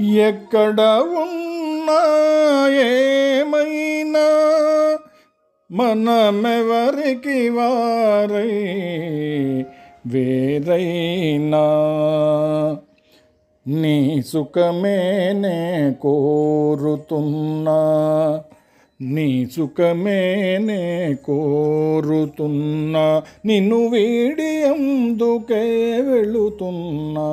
ఎక్కడ ఉన్నా ఏమైనా మనమెవరికి వారై వేరైనా నీ సుఖమేనే కోరుతున్నా, నీ సుఖమేనే కోరుతున్నా, నిన్ను వీడి అందుకే వెళుతున్నా,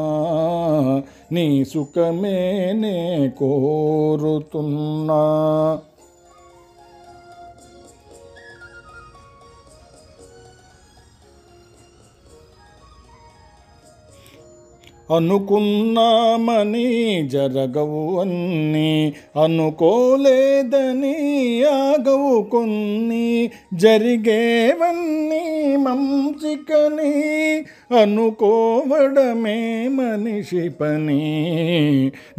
నీ సుఖమేనే కోరుతున్నా. అనుకున్నామని జరగవు అన్నీ, అనుకోలేదని ఆగవు కొన్ని, జరిగేవన్నీ మంచికని అనుకోవడమే మనిషి పని.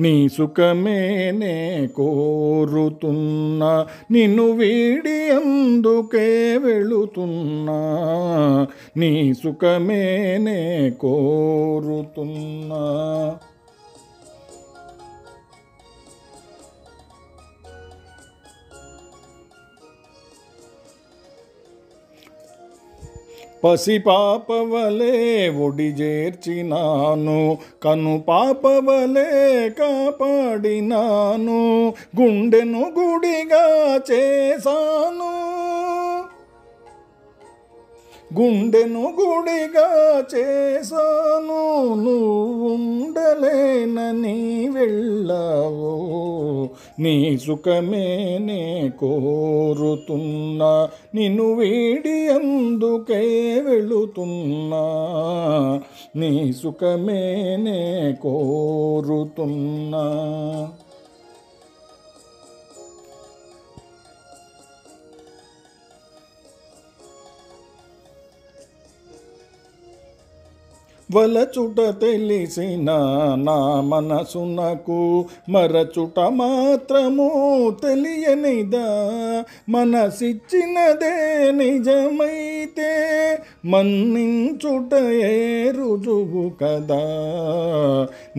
నీ సుఖమేనే కోరుతున్నా, నిన్ను వీడి అందుకే వెళుతున్నా, నీ సుఖమేనే కోరుతున్నా. పసిపాపవలే ఒడి చేర్చినాను, కను పాపవలే కాపాడినాను, గుండెను గుడిగా చేశాను, గుండెను గుడిగా చేశాను, నువ్వుండలేనని వెళ్ళావు, నీ సుఖమేనే కోరుతున్నా, నిన్ను వీడి అందుకే వెళుతున్నా, నీ సుఖమేనే కోరుతున్నా. వలచుట తెలిసిన నా మనసునకు మరచుట మాత్రము తెలియనిదా, మనసిచ్చినదే నిజమైతే మన్నించుటయే రుజువు కదా,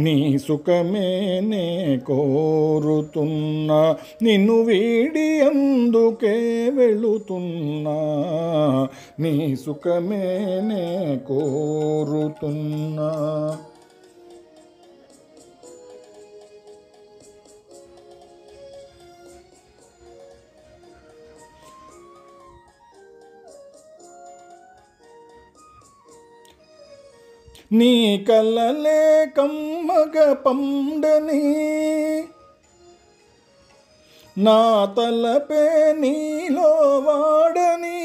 నీ సుఖమేనే కోరుతున్నా, నిన్ను వీడి అందుకే వెళుతున్నా, నీ సుఖమేనే కోరుతున్నా. నీ కలలే కమ్మగ పండని, నా తలపే నీలో వాడని,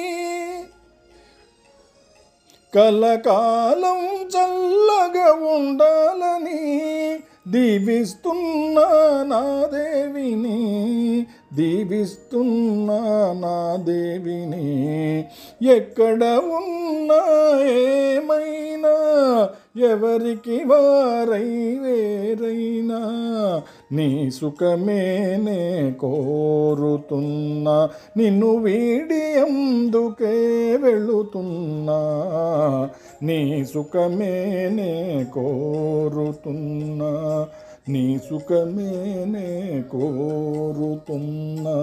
కలకాలం చల్లగా ఉండాలని దీవిస్తున్నా నా దేవిని, దీవిస్తున్నా నా దేవిని. ఎక్కడ ఉన్నా ఏమైనా ఎవరికి వారై వేరైనా నీ సుఖమేనే కోరుతున్నా, నిన్ను వీడి అందుకే వెళుతున్నా, నీ సుఖమేనే కోరుతున్నా, నీ సుఖమేనే కోరుతున్నా.